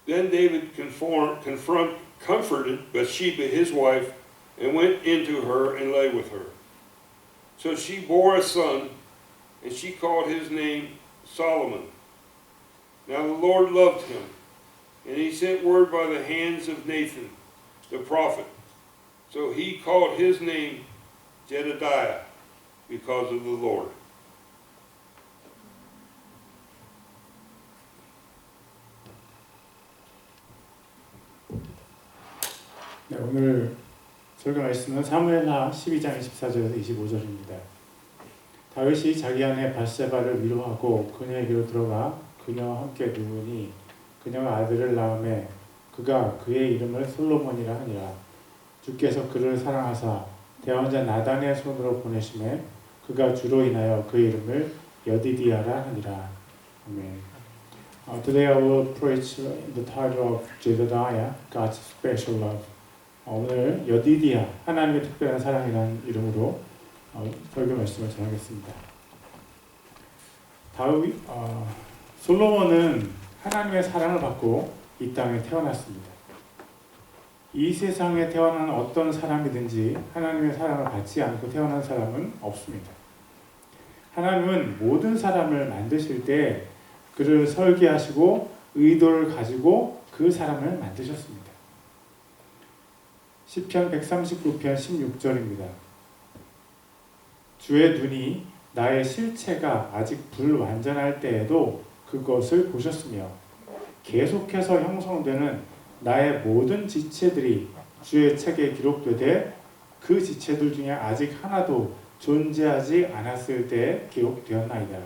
Then David comforted Bathsheba his wife and went into her and lay with her. So she bore a son, and she called his name Solomon. Now the Lord loved him, and he sent word by the hands of Nathan, the prophet. So he called his name Jedediah, because of the Lord. 네, 오늘 설교 말씀은 사무엘하 12장 24절에서 25절입니다. 다윗이 자기 아내 밧세바를 위로하고 그녀에게로 들어가 그녀와 함께 누우니 그녀가 아들을 낳음에 그가 그의 이름을 솔로몬이라 하니라. 주께서 그를 사랑하사 대언자 나단의 손으로 보내심에 그가 주로 인하여 그 이름을 여디디아라 하니라. 아멘. Today I will preach the title of Jedediah, God's Special Love. 오늘 여디디아, 하나님의 특별한 사랑이라는 이름으로 설교 말씀을 전하겠습니다. 솔로몬은 하나님의 사랑을 받고 이 땅에 태어났습니다. 이 세상에 태어난 어떤 사람이든지 하나님의 사랑을 받지 않고 태어난 사람은 없습니다. 하나님은 모든 사람을 만드실 때 그를 설계하시고 의도를 가지고 그 사람을 만드셨습니다. 시편 139편 16절입니다. 주의 눈이 나의 실체가 아직 불완전할 때에도 그것을 보셨으며 계속해서 형성되는 나의 모든 지체들이 주의 책에 기록되되 그 지체들 중에 아직 하나도 존재하지 않았을 때 기록되었나이다.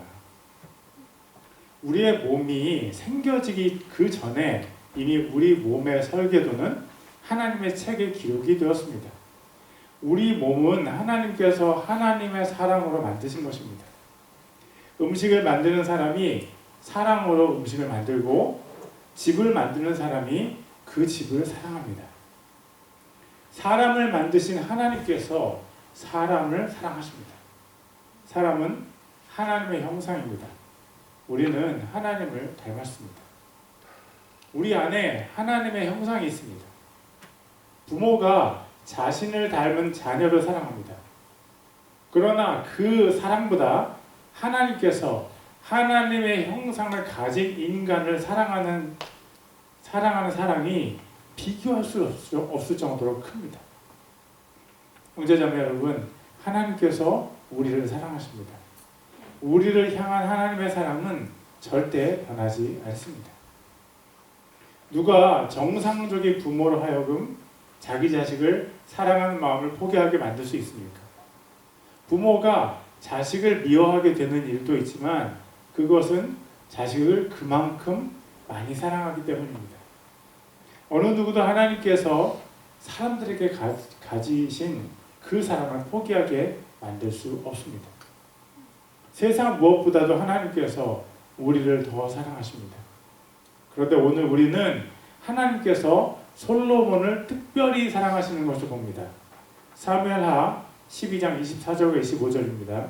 우리의 몸이 생겨지기 그 전에 이미 우리 몸의 설계도는 하나님의 책에 기록이 되었습니다. 우리 몸은 하나님께서 하나님의 사랑으로 만드신 것입니다. 음식을 만드는 사람이 사랑으로 음식을 만들고 집을 만드는 사람이 그 집을 사랑합니다. 사람을 만드신 하나님께서 사람을 사랑하십니다. 사람은 하나님의 형상입니다. 우리는 하나님을 닮았습니다. 우리 안에 하나님의 형상이 있습니다. 부모가 자신을 닮은 자녀를 사랑합니다. 그러나 그 사랑보다 하나님께서 하나님의 형상을 가진 인간을 사랑하는 사랑이 비교할 수 없을 정도로 큽니다. 형제자매 여러분, 하나님께서 우리를 사랑하십니다. 우리를 향한 하나님의 사랑은 절대 변하지 않습니다. 누가 정상적인 부모로 하여금 자기 자식을 사랑하는 마음을 포기하게 만들 수 있습니까? 부모가 자식을 미워하게 되는 일도 있지만 그것은 자식을 그만큼 많이 사랑하기 때문입니다. 어느 누구도 하나님께서 사람들에게 가지신 그 사랑을 포기하게 만들 수 없습니다. 세상 무엇보다도 하나님께서 우리를 더 사랑하십니다. 그런데 오늘 우리는 하나님께서 솔로몬을 특별히 사랑하시는 것을 봅니다. 사무엘하 12장 24절과 25절입니다.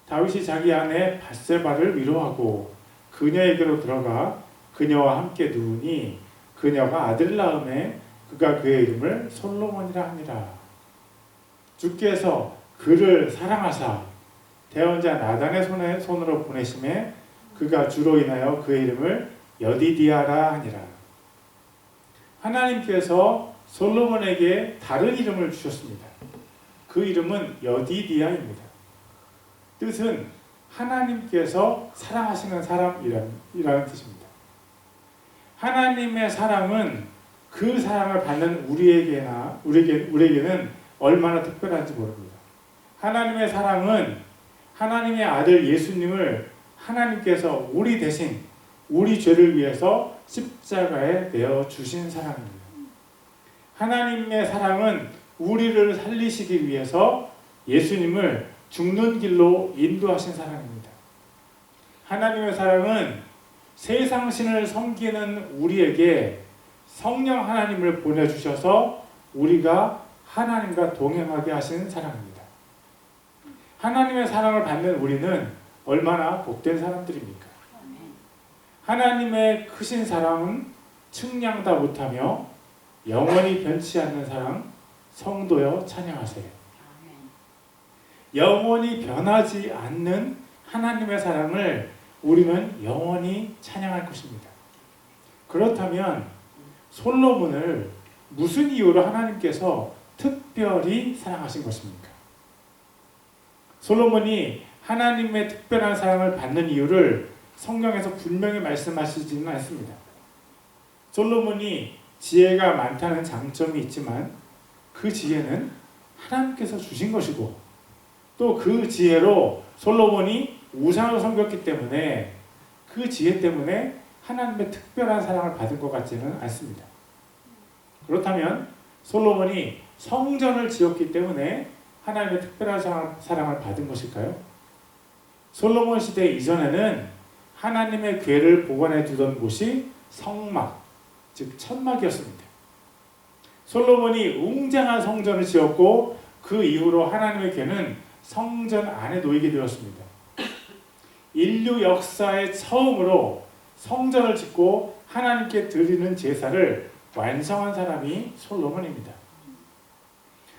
다윗이 자기 아내 밧세바를 위로하고 그녀에게로 들어가 그녀와 함께 누우니 그녀가 아들을 낳음에 그가 그의 이름을 솔로몬이라 하니라. 주께서 그를 사랑하사 대언자 나단의 손으로 보내심에 그가 주로 인하여 그의 이름을 여디디아라 하니라. 하나님께서 솔로몬에게 다른 이름을 주셨습니다. 그 이름은 여디디아입니다. 뜻은 하나님께서 사랑하시는 사람이라는 뜻입니다. 하나님의 사랑은 그 사랑을 받는 우리에게는 얼마나 특별한지 모릅니다. 하나님의 사랑은 하나님의 아들 예수님을 하나님께서 우리 대신 우리 죄를 위해서 십자가에 내어 주신 사랑입니다. 하나님의 사랑은 우리를 살리시기 위해서 예수님을 죽는 길로 인도하신 사랑입니다. 하나님의 사랑은 세상 신을 섬기는 우리에게 성령 하나님을 보내주셔서 우리가 하나님과 동행하게 하신 사랑입니다. 하나님의 사랑을 받는 우리는 얼마나 복된 사람들입니까? 하나님의 크신 사랑은 측량다 못하며 영원히 변치 않는 사랑 성도여 찬양하세요. 영원히 변하지 않는 하나님의 사랑을 우리는 영원히 찬양할 것입니다. 그렇다면 솔로몬을 무슨 이유로 하나님께서 특별히 사랑하신 것입니까? 솔로몬이 하나님의 특별한 사랑을 받는 이유를 성경에서 분명히 말씀하시지는 않습니다. 솔로몬이 지혜가 많다는 장점이 있지만 그 지혜는 하나님께서 주신 것이고 또 그 지혜로 솔로몬이 우상을 섬겼기 때문에 그 지혜 때문에 하나님의 특별한 사랑을 받은 것 같지는 않습니다. 그렇다면 솔로몬이 성전을 지었기 때문에 하나님의 특별한 사랑을 받은 것일까요? 솔로몬 시대 이전에는 하나님의 궤를 보관해 두던 곳이 성막, 즉 천막이었습니다. 솔로몬이 웅장한 성전을 지었고 그 이후로 하나님의 궤는 성전 안에 놓이게 되었습니다. 인류 역사의 처음으로 성전을 짓고 하나님께 드리는 제사를 완성한 사람이 솔로몬입니다.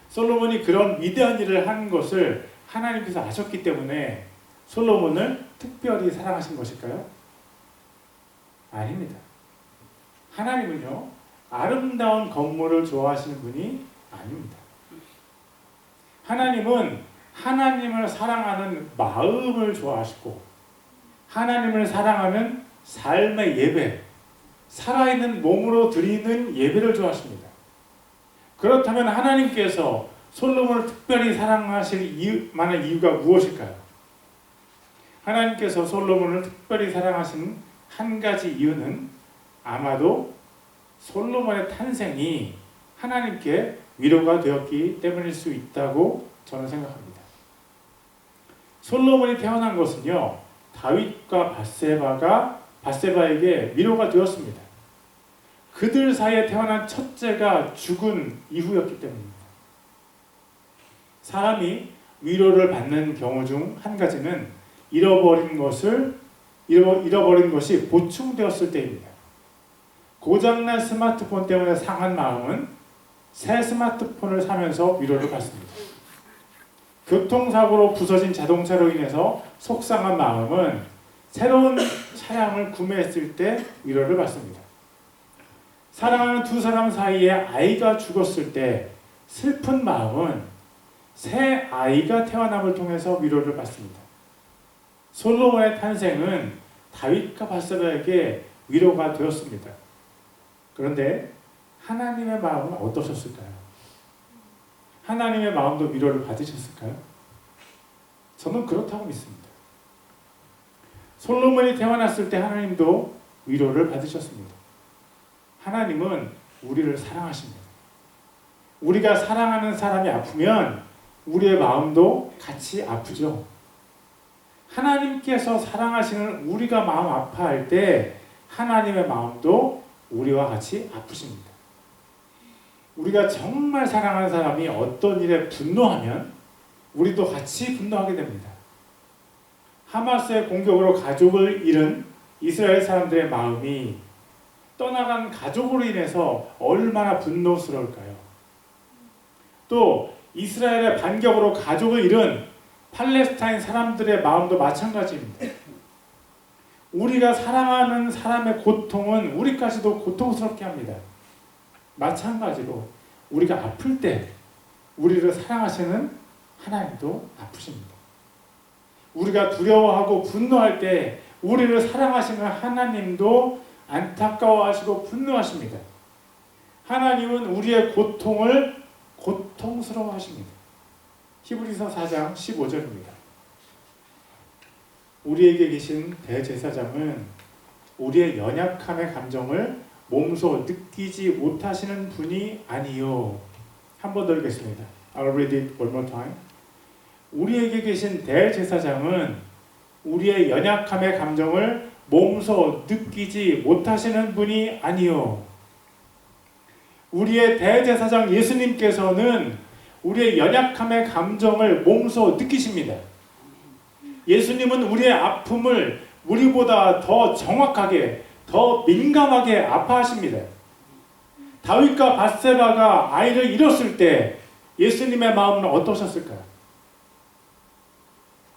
솔로몬이 그런 위대한 일을 한 것을 하나님께서 아셨기 때문에 솔로몬을 특별히 사랑하신 것일까요? 아닙니다. 하나님은요, 아름다운 건물을 좋아하시는 분이 아닙니다. 하나님은 하나님을 사랑하는 마음을 좋아하시고 하나님을 사랑하는 삶의 예배, 살아있는 몸으로 드리는 예배를 좋아하십니다. 그렇다면 하나님께서 솔로몬을 특별히 사랑하실 만한 이유가 무엇일까요? 하나님께서 솔로몬을 특별히 사랑하신 한 가지 이유는 아마도 솔로몬의 탄생이 하나님께 위로가 되었기 때문일 수 있다고 저는 생각합니다. 솔로몬이 태어난 것은요, 다윗과 밧세바에게 위로가 되었습니다. 그들 사이에 태어난 첫째가 죽은 이후였기 때문입니다. 사람이 위로를 받는 경우 중 한 가지는 잃어버린 것이 보충되었을 때입니다. 고장난 스마트폰 때문에 상한 마음은 새 스마트폰을 사면서 위로를 받습니다. 교통사고로 부서진 자동차로 인해서 속상한 마음은 새로운 차량을 구매했을 때 위로를 받습니다. 사랑하는 두 사람 사이에 아이가 죽었을 때 슬픈 마음은 새 아이가 태어남을 통해서 위로를 받습니다. 솔로몬의 탄생은 다윗과 밧세바에게 위로가 되었습니다. 그런데 하나님의 마음은 어떠셨을까요? 하나님의 마음도 위로를 받으셨을까요? 저는 그렇다고 믿습니다. 솔로몬이 태어났을 때 하나님도 위로를 받으셨습니다. 하나님은 우리를 사랑하십니다. 우리가 사랑하는 사람이 아프면 우리의 마음도 같이 아프죠. 하나님께서 사랑하시는 우리가 마음 아파할 때 하나님의 마음도 우리와 같이 아프십니다. 우리가 정말 사랑하는 사람이 어떤 일에 분노하면 우리도 같이 분노하게 됩니다. 하마스의 공격으로 가족을 잃은 이스라엘 사람들의 마음이 떠나간 가족으로 인해서 얼마나 분노스러울까요? 또 이스라엘의 반격으로 가족을 잃은 팔레스타인 사람들의 마음도 마찬가지입니다. 우리가 사랑하는 사람의 고통은 우리까지도 고통스럽게 합니다. 마찬가지로 우리가 아플 때 우리를 사랑하시는 하나님도 아프십니다. 우리가 두려워하고 분노할 때 우리를 사랑하시는 하나님도 안타까워하시고 분노하십니다. 하나님은 우리의 고통을 고통스러워하십니다. 히브리서 4장 15절입니다. 우리에게 계신 대제사장은 우리의 연약함의 감정을 몸소 느끼지 못하시는 분이 아니요. 한 번 더 읽겠습니다. I'll read it one more time. 우리에게 계신 대제사장은 우리의 연약함의 감정을 몸소 느끼지 못하시는 분이 아니요. 우리의 대제사장 예수님께서는 우리의 연약함의 감정을 몸소 느끼십니다. 예수님은 우리의 아픔을 우리보다 더 정확하게 더 민감하게 아파하십니다. 다윗과 밧세바가 아이를 잃었을 때 예수님의 마음은 어떠셨을까요?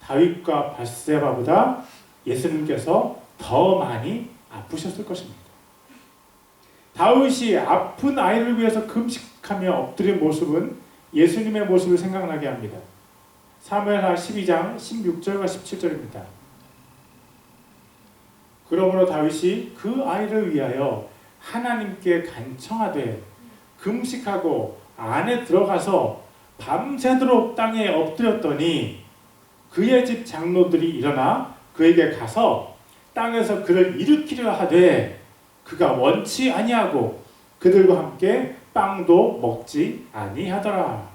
다윗과 밧세바보다 예수님께서 더 많이 아프셨을 것입니다. 다윗이 아픈 아이를 위해서 금식하며 엎드린 모습은 예수님의 모습을 생각나게 합니다. 사무엘하 12장 16절과 17절입니다. 그러므로 다윗이 그 아이를 위하여 하나님께 간청하되 금식하고 안에 들어가서 밤새도록 땅에 엎드렸더니 그의 집 장로들이 일어나 그에게 가서 땅에서 그를 일으키려 하되 그가 원치 아니하고 그들과 함께 빵도 먹지 아니하더라.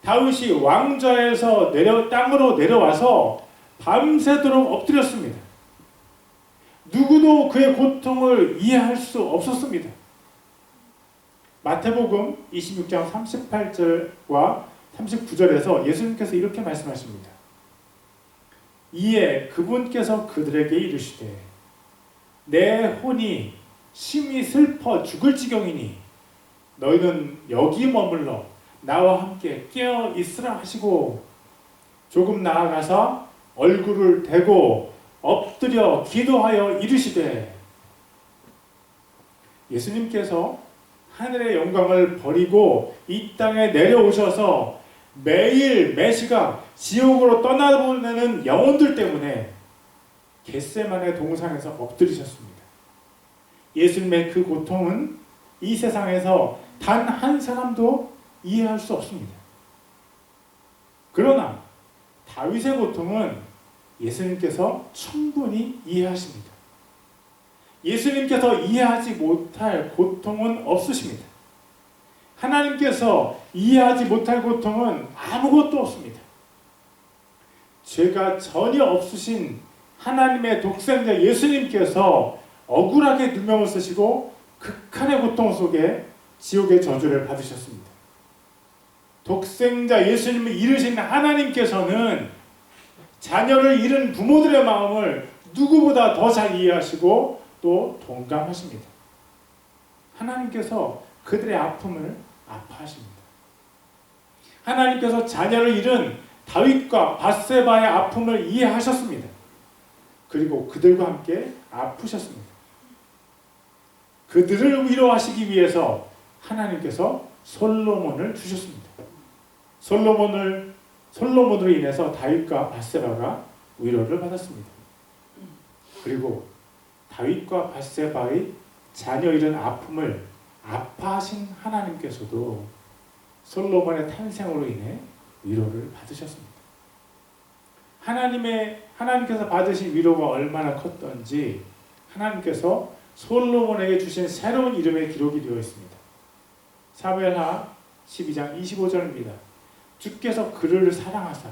다윗이 왕좌에서 땅으로 내려와서 밤새도록 엎드렸습니다. 누구도 그의 고통을 이해할 수 없었습니다. 마태복음 26장 38절과 39절에서 예수님께서 이렇게 말씀하십니다. 이에 그분께서 그들에게 이르시되 내 혼이 심히 슬퍼 죽을 지경이니 너희는 여기 머물러 나와 함께 깨어 있으라 하시고 조금 나아가서 얼굴을 대고 엎드려 기도하여 이르시되 예수님께서 하늘의 영광을 버리고 이 땅에 내려오셔서 매일 매시각 지옥으로 떠나보내는 영혼들 때문에 겟세마네 동상에서 엎드리셨습니다. 예수님의 그 고통은 이 세상에서 단 한 사람도 이해할 수 없습니다. 그러나 다윗의 고통은 예수님께서 충분히 이해하십니다. 예수님께서 이해하지 못할 고통은 없으십니다. 하나님께서 이해하지 못할 고통은 아무것도 없습니다. 죄가 전혀 없으신 하나님의 독생자 예수님께서 억울하게 누명을 쓰시고 극한의 고통 속에 지옥의 저주를 받으셨습니다. 독생자 예수님을 잃으신 하나님께서는 자녀를 잃은 부모들의 마음을 누구보다 더 잘 이해하시고 또 동감하십니다. 하나님께서 그들의 아픔을 아파하십니다. 하나님께서 자녀를 잃은 다윗과 밧세바의 아픔을 이해하셨습니다. 그리고 그들과 함께 아프셨습니다. 그들을 위로하시기 위해서 하나님께서 솔로몬을 주셨습니다. 솔로몬으로 인해서 다윗과 밧세바가 위로를 받았습니다. 그리고 다윗과 밧세바의 자녀 잃은 아픔을 아파하신 하나님께서도 솔로몬의 탄생으로 인해 위로를 받으셨습니다. 하나님께서 받으신 위로가 얼마나 컸던지 하나님께서 솔로몬에게 주신 새로운 이름의 기록이 되어 있습니다. 사무엘하 12장 25절입니다. 주께서 그를 사랑하사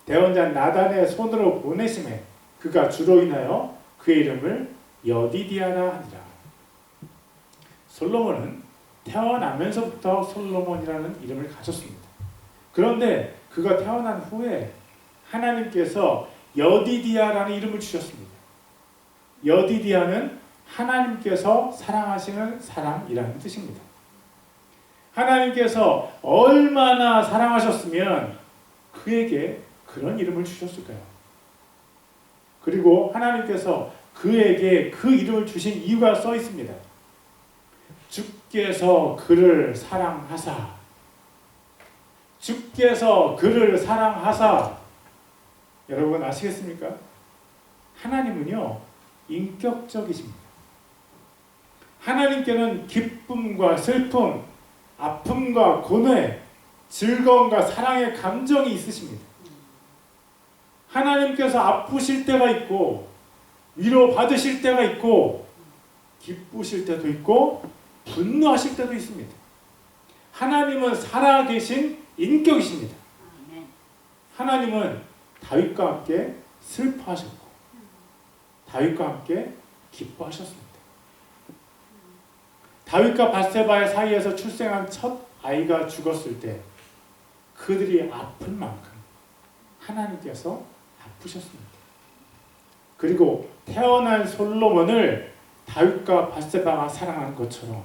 대언자 나단의 손으로 보내심에 그가 주로 인하여 그의 이름을 여디디아라 하니라. 솔로몬은 태어나면서부터 솔로몬이라는 이름을 가졌습니다. 그런데 그가 태어난 후에 하나님께서 여디디아라는 이름을 주셨습니다. 여디디아는 하나님께서 사랑하시는 사람이라는 뜻입니다. 하나님께서 얼마나 사랑하셨으면 그에게 그런 이름을 주셨을까요? 그리고 하나님께서 그에게 그 이름을 주신 이유가 써 있습니다. 주께서 그를 사랑하사. 주께서 그를 사랑하사. 여러분 아시겠습니까? 하나님은요 인격적이십니다. 하나님께는 기쁨과 슬픔, 아픔과 고뇌, 즐거움과 사랑의 감정이 있으십니다. 하나님께서 아프실 때가 있고 위로 받으실 때가 있고 기쁘실 때도 있고 분노하실 때도 있습니다. 하나님은 살아계신 인격이십니다. 하나님은 다윗과 함께 슬퍼하셨고 다윗과 함께 기뻐하셨습니다. 다윗과 밧세바의 사이에서 출생한 첫 아이가 죽었을 때 그들이 아픈 만큼 하나님께서 아프셨습니다. 그리고 태어난 솔로몬을 다윗과 밧세바가 사랑한 것처럼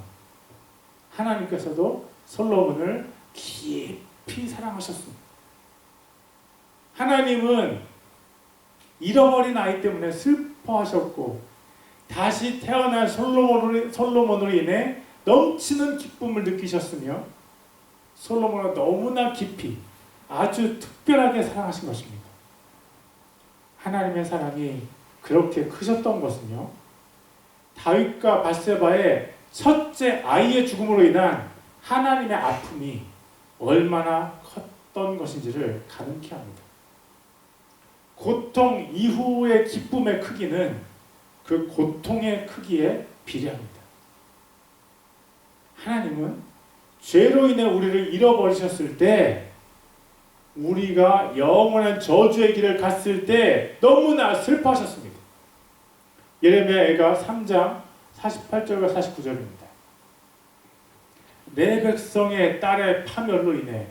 하나님께서도 솔로몬을 깊이 사랑하셨습니다. 하나님은 잃어버린 아이 때문에 슬퍼하셨고 다시 태어난 솔로몬으로 인해 넘치는 기쁨을 느끼셨으며 솔로몬을 너무나 깊이 아주 특별하게 사랑하신 것입니다. 하나님의 사랑이 그렇게 크셨던 것은요, 다윗과 밧세바의 첫째 아이의 죽음으로 인한 하나님의 아픔이 얼마나 컸던 것인지를 가늠케 합니다. 고통 이후의 기쁨의 크기는 그 고통의 크기에 비례합니다. 하나님은 죄로 인해 우리를 잃어버리셨을 때, 우리가 영원한 저주의 길을 갔을 때 너무나 슬퍼하셨습니다. 예레미야가 3장 48절과 49절입니다. 내 백성의 딸의 파멸로 인해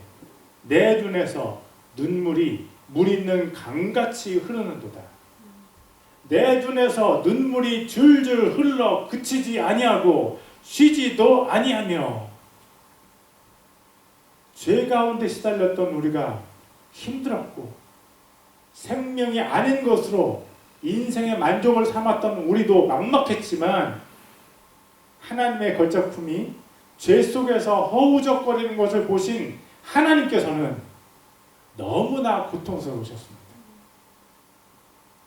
내 눈에서 눈물이 물 있는 강같이 흐르는도다. 내 눈에서 눈물이 줄줄 흘러 그치지 아니하고 쉬지도 아니하며. 죄 가운데 시달렸던 우리가 힘들었고 생명이 아닌 것으로 인생의 만족을 삼았던 우리도 막막했지만, 하나님의 걸작품이 죄 속에서 허우적거리는 것을 보신 하나님께서는 너무나 고통스러우셨습니다.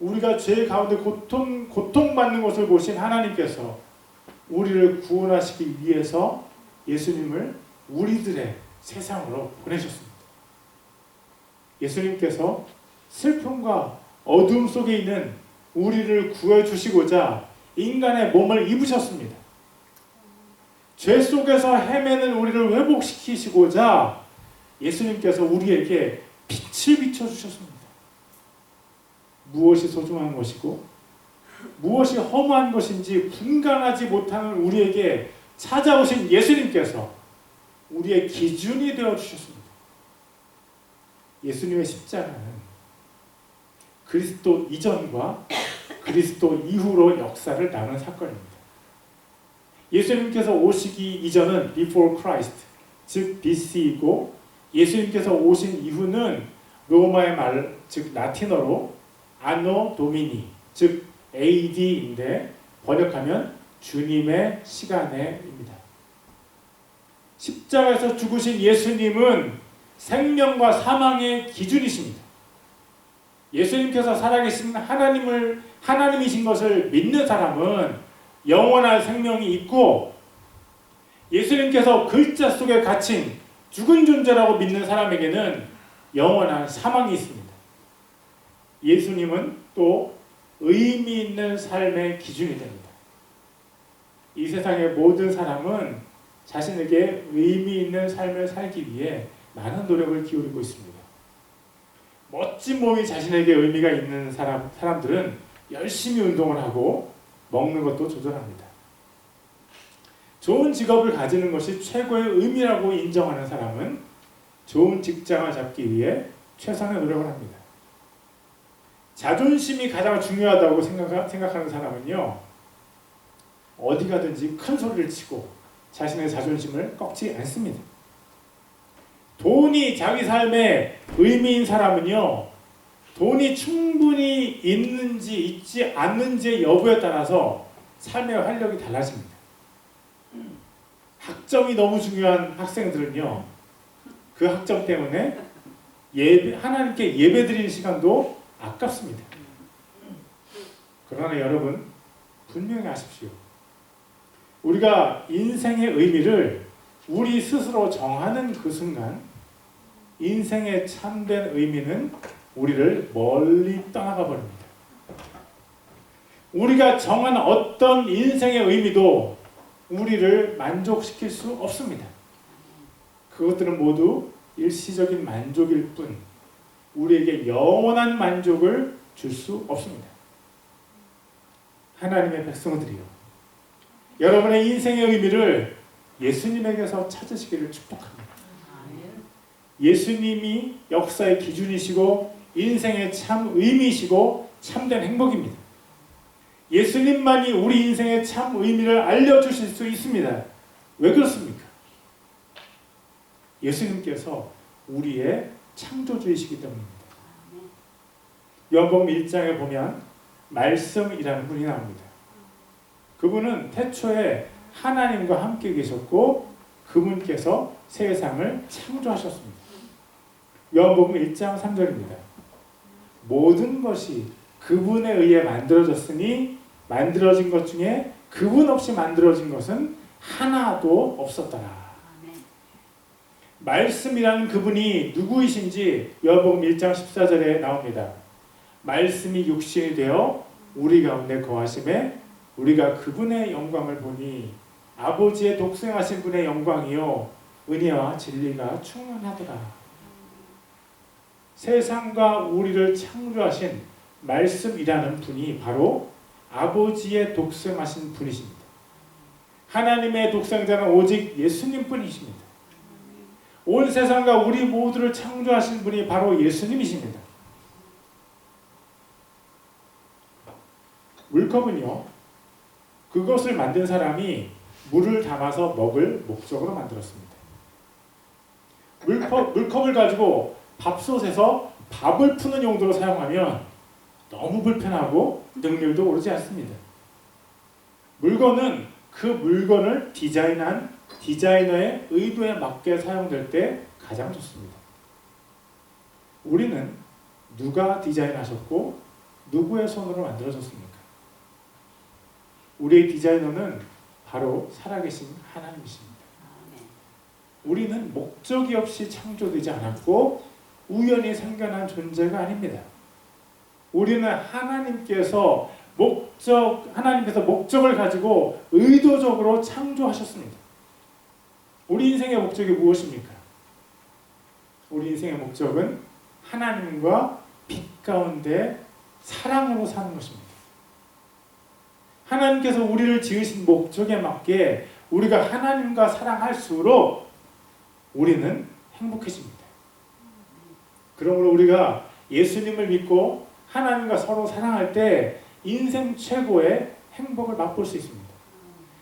우리가 죄 가운데 고통받는 것을 보신 하나님께서 우리를 구원하시기 위해서 예수님을 우리들의 세상으로 보내셨습니다. 예수님께서 슬픔과 어둠 속에 있는 우리를 구해주시고자 인간의 몸을 입으셨습니다. 죄 속에서 헤매는 우리를 회복시키시고자 예수님께서 우리에게 빛을 비춰주셨습니다. 무엇이 소중한 것이고 무엇이 허무한 것인지 분간하지 못하는 우리에게 찾아오신 예수님께서 우리의 기준이 되어주셨습니다. 예수님의 십자가는 그리스도 이전과 그리스도 이후로 역사를 나눈 사건입니다. 예수님께서 오시기 이전은 before Christ, 즉 BC이고, 예수님께서 오신 이후는 로마의 말, 즉 라틴어로 anno domini, 즉 AD인데 번역하면 주님의 시간에입니다. 십자가에서 죽으신 예수님은 생명과 사망의 기준이십니다. 예수님께서 살아계신 하나님이신 것을 믿는 사람은 영원한 생명이 있고, 예수님께서 글자 속에 갇힌 죽은 존재라고 믿는 사람에게는 영원한 사망이 있습니다. 예수님은 또 의미 있는 삶의 기준이 됩니다. 이 세상의 모든 사람은 자신에게 의미 있는 삶을 살기 위해 많은 노력을 기울이고 있습니다. 멋진 몸이 자신에게 의미가 있는 사람들은 열심히 운동을 하고 먹는 것도 조절합니다. 좋은 직업을 가지는 것이 최고의 의미라고 인정하는 사람은 좋은 직장을 잡기 위해 최선의 노력을 합니다. 자존심이 가장 중요하다고 생각하는 사람은요, 어디 가든지 큰 소리를 치고 자신의 자존심을 꺾지 않습니다. 돈이 자기 삶의 의미인 사람은요, 돈이 충분히 있는지 있지 않는지의 여부에 따라서 삶의 활력이 달라집니다. 학점이 너무 중요한 학생들은요, 그 학점 때문에 하나님께 예배드리는 시간도 아깝습니다. 그러나 여러분, 분명히 아십시오. 우리가 인생의 의미를 우리 스스로 정하는 그 순간, 인생의 참된 의미는 우리를 멀리 떠나가 버립니다. 우리가 정한 어떤 인생의 의미도 우리를 만족시킬 수 없습니다. 그것들은 모두 일시적인 만족일 뿐 우리에게 영원한 만족을 줄 수 없습니다. 하나님의 백성들이요, 여러분의 인생의 의미를 예수님에게서 찾으시기를 축복합니다. 예수님이 역사의 기준이시고 인생의 참 의미이시고 참된 행복입니다. 예수님만이 우리 인생의 참 의미를 알려주실 수 있습니다. 왜 그렇습니까? 예수님께서 우리의 창조주이시기 때문입니다. 요한복음 1장에 보면 말씀이라는 분이 나옵니다. 그분은 태초에 하나님과 함께 계셨고 그분께서 세상을 창조하셨습니다. 요한복음 1장 3절입니다. 모든 것이 그분에 의해 만들어졌으니 만들어진 것 중에 그분 없이 만들어진 것은 하나도 없었더라. 말씀이라는 그분이 누구이신지 요한복음 1장 14절에 나옵니다. 말씀이 육신이 되어 우리 가운데 거하심에 우리가 그분의 영광을 보니 아버지의 독생하신 분의 영광이요 은혜와 진리가 충만하더라. 세상과 우리를 창조하신 말씀이라는 분이 바로 아버지의 독생하신 분이십니다. 하나님의 독생자는 오직 예수님뿐이십니다. 온 세상과 우리 모두를 창조하신 분이 바로 예수님이십니다. 물컵은요, 그것을 만든 사람이 물을 담아서 먹을 목적으로 만들었습니다. 물컵을 가지고 밥솥에서 밥을 푸는 용도로 사용하면 너무 불편하고 능률도 오르지 않습니다. 물건은 그 물건을 디자인한 디자이너의 의도에 맞게 사용될 때 가장 좋습니다. 우리는 누가 디자인하셨고 누구의 손으로 만들어졌습니까? 우리의 디자이너는 바로 살아계신 하나님이십니다. 우리는 목적이 없이 창조되지 않았고 우연히 생겨난 존재가 아닙니다. 우리는 하나님께서 목적을 가지고 의도적으로 창조하셨습니다. 우리 인생의 목적이 무엇입니까? 우리 인생의 목적은 하나님과 빛 가운데 사랑으로 사는 것입니다. 하나님께서 우리를 지으신 목적에 맞게 우리가 하나님과 사랑할수록 우리는 행복해집니다. 그러므로 우리가 예수님을 믿고 하나님과 서로 사랑할 때 인생 최고의 행복을 맛볼 수 있습니다.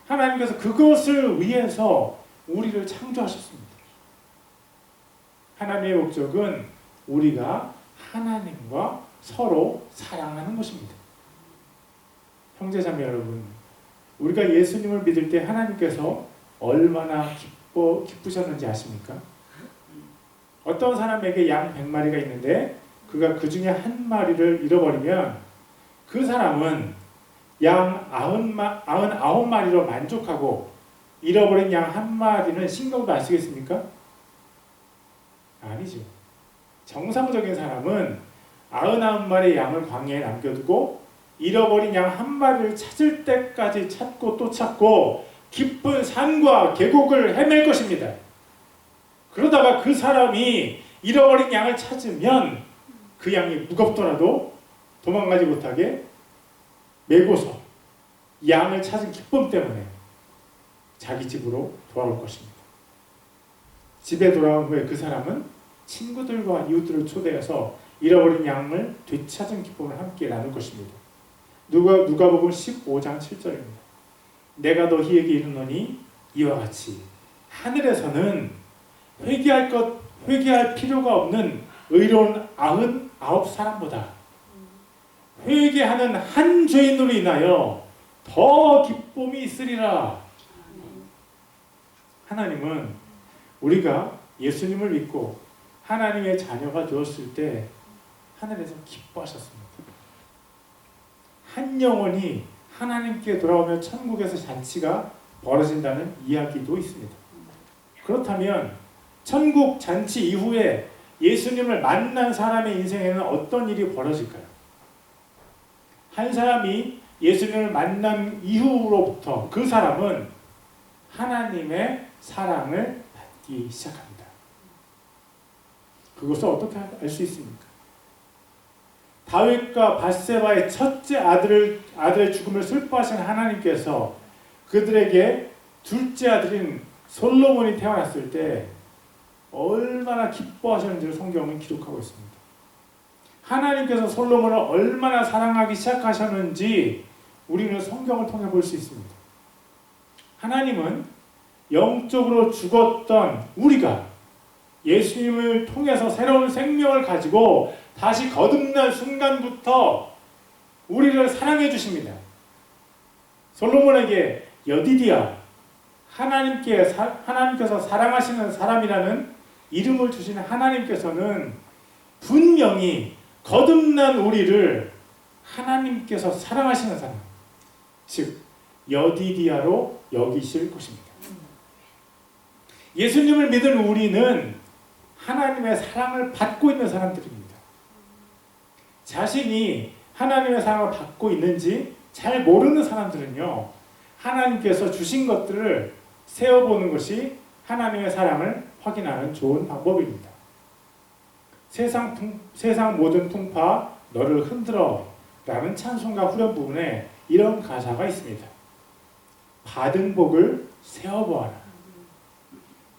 하나님께서 그것을 위해서 우리를 창조하셨습니다. 하나님의 목적은 우리가 하나님과 서로 사랑하는 것입니다. 형제자매 여러분, 우리가 예수님을 믿을 때 하나님께서 얼마나 기쁘셨는지 아십니까? 어떤 사람에게 양 100마리가 있는데 그가 그 중에 한 마리를 잃어버리면 그 사람은 양 99마리로 만족하고 잃어버린 양 한 마리는 신경도 안 쓰겠습니까? 아니죠. 정상적인 사람은 99마리의 양을 광야에 남겨두고 잃어버린 양 한 마리를 찾을 때까지 찾고 또 찾고 깊은 산과 계곡을 헤맬 것입니다. 그러다가 그 사람이 잃어버린 양을 찾으면 그 양이 무겁더라도 도망가지 못하게 메고서 양을 찾은 기쁨 때문에 자기 집으로 돌아올 것입니다. 집에 돌아온 후에 그 사람은 친구들과 이웃들을 초대해서 잃어버린 양을 되찾은 기쁨을 함께 나눌 것입니다. 누가복음 15장 7절입니다. 내가 너희에게 이르노니 이와 같이 하늘에서는 회개할 필요가 없는 의로운 99사람보다 회개하는 한 죄인으로 인하여 더 기쁨이 있으리라. 하나님은 우리가 예수님을 믿고 하나님의 자녀가 되었을 때 하늘에서 기뻐하셨습니다. 한 영혼이 하나님께 돌아오며 천국에서 잔치가 벌어진다는 이야기도 있습니다. 그렇다면 천국 잔치 이후에 예수님을 만난 사람의 인생에는 어떤 일이 벌어질까요? 한 사람이 예수님을 만난 이후로부터 그 사람은 하나님의 사랑을 받기 시작합니다. 그것을 어떻게 알 수 있습니까? 다윗과 밧세바의 첫째 아들의 죽음을 슬퍼하신 하나님께서 그들에게 둘째 아들인 솔로몬이 태어났을 때 얼마나 기뻐하셨는지를 성경은 기록하고 있습니다. 하나님께서 솔로몬을 얼마나 사랑하기 시작하셨는지 우리는 성경을 통해 볼 수 있습니다. 하나님은 영적으로 죽었던 우리가 예수님을 통해서 새로운 생명을 가지고 다시 거듭난 순간부터 우리를 사랑해 주십니다. 솔로몬에게 여디디아, 하나님께서 사랑하시는 사람이라는 이름을 주신 하나님께서는 분명히 거듭난 우리를 하나님께서 사랑하시는 사람, 즉 여디디아로 여기실 것입니다. 예수님을 믿은 우리는 하나님의 사랑을 받고 있는 사람들입니다. 자신이 하나님의 사랑을 받고 있는지 잘 모르는 사람들은요, 하나님께서 주신 것들을 세어보는 것이 하나님의 사랑을 확인하는 좋은 방법입니다. 세상 모든 풍파 너를 흔들어 라는 찬송가 후렴 부분에 이런 가사가 있습니다. 받은 복을 세어보아라.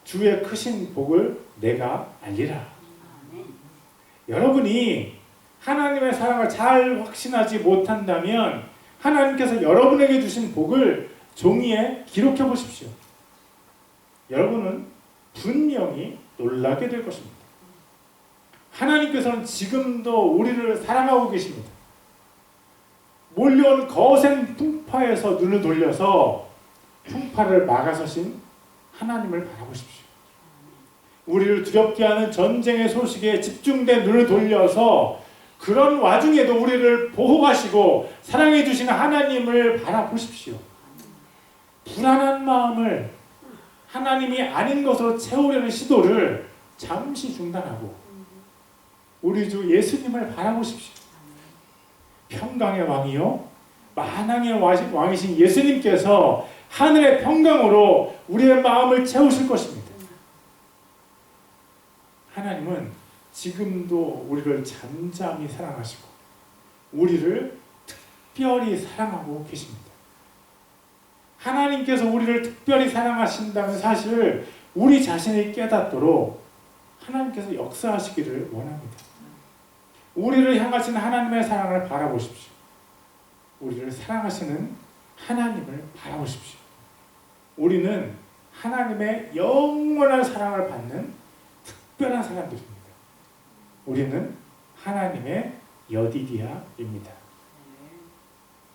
주의 크신 복을 내가 알리라. 여러분이 하나님의 사랑을 잘 확신하지 못한다면 하나님께서 여러분에게 주신 복을 종이에 기록해 보십시오. 여러분은 분명히 놀라게 될 것입니다. 하나님께서는 지금도 우리를 사랑하고 계십니다. 몰려온 거센 풍파에서 눈을 돌려서 풍파를 막아서신 하나님을 바라보십시오. 우리를 두렵게 하는 전쟁의 소식에 집중된 눈을 돌려서 그런 와중에도 우리를 보호하시고 사랑해 주시는 하나님을 바라보십시오. 불안한 마음을 하나님이 아닌 것으로 채우려는 시도를 잠시 중단하고 우리 주 예수님을 바라보십시오. 평강의 왕이요 만왕의 왕이신 예수님께서 하늘의 평강으로 우리의 마음을 채우실 것입니다. 하나님은 지금도 우리를 잠잠히 사랑하시고 우리를 특별히 사랑하고 계십니다. 하나님께서 우리를 특별히 사랑하신다는 사실을 우리 자신이 깨닫도록 하나님께서 역사하시기를 원합니다. 우리를 향하신 하나님의 사랑을 바라보십시오. 우리를 사랑하시는 하나님을 바라보십시오. 우리는 하나님의 영원한 사랑을 받는 특별한 사람들입니다. 우리는 하나님의 여디디아입니다.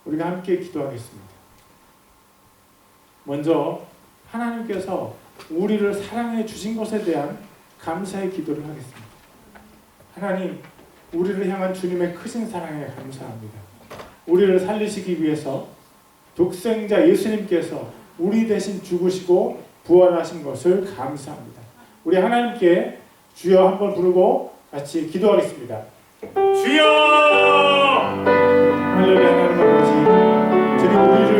우리가 함께 기도하겠습니다. 먼저 하나님께서 우리를 사랑해 주신 것에 대한 감사의 기도를 하겠습니다. 하나님, 우리를 향한 주님의 크신 사랑에 감사합니다. 우리를 살리시기 위해서 독생자 예수님께서 우리 대신 죽으시고 부활하신 것을 감사합니다. 우리 하나님께 주여 한번 부르고 같이 기도하겠습니다. 주여! 할렐루야. 하나님 아버지, 주님 우리를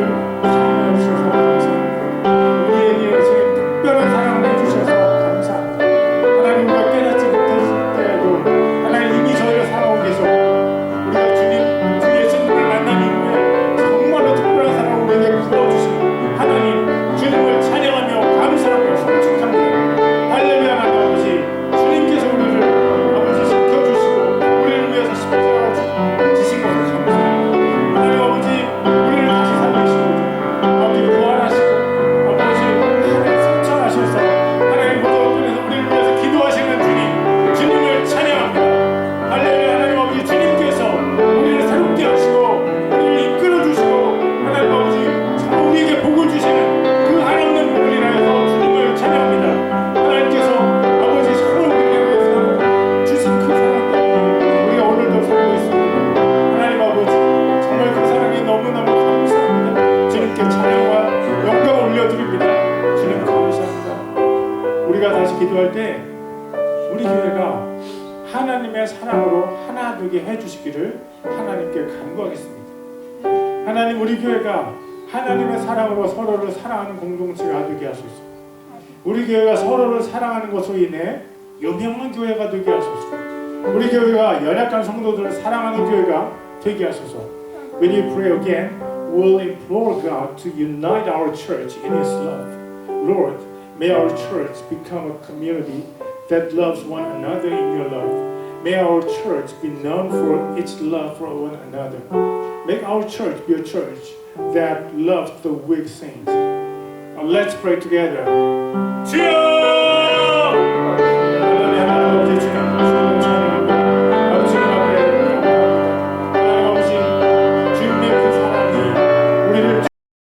사랑해 주셔서 감사합니다. 우리에게 지금 특별한 사랑을 해주셔서 감사합니다. 하나님, 우리가 깨닫지 못했을 때에도 하나님 이미 저희를 사랑하고 계시고 우리가 주님, 주 예수님을 만난 이후에 정말로 특별한 사랑을 우리에게 부어주신 하나님, 주님을 찬양하며 감사하며 성축합니다. 할렐루야. 하나님 아버지, 주님께서 우리를 아버지 지켜주시고 우리를 위해서 십자가를 지신 것을 감사합니다. 하나님 아버지, 우리를 다시 살리시고 아버지 부활하시고 아버지 하나님 승천하셔서 하나님 보좌권에서 우리를 위해서 기도하시는 주님, 주님을 찬양합니다. 할렐루야. 하나님 아버지, 주님께서 우리를 새롭게 하시고 우리를 이끌어 주시고 하나님 아버지 참 우리에게 복을 주시는 그 한없는 복을 인하여서 주님을 찬양합니다. 하나님께서 아버지 서로 우리를 위해서 주신 그 사랑 때문에 우리가 오늘도 살고 있습니다. 하나님 아버지, 정말 그 사랑이 너무너무 감사합니다. 주님께 찬양과 영광을 올려드립니다. 주님 감사합니다. 우리가 다시 기도할 때 우리 교회가 하나님의 사랑으로 하나 되게 해주시기를 하나님께 간구하겠습니다. 하나님, 우리 교회가 하나님의 사랑으로 서로를 사랑하는 공동체가 되게 하소서. 우리 교회가 서로를 사랑하는 것으로 인해 유명한 교회가 되게 하소서. 우리 교회가 연약한 성도들을 사랑하는 교회가 되게 하소서. When you pray again, we'll implore God to unite our church in His love. Lord, may our church become a community that loves one another in your love. May our church be known for its love for one another. Make our church be a church that loved the weak saints. Let's pray together. Cheer!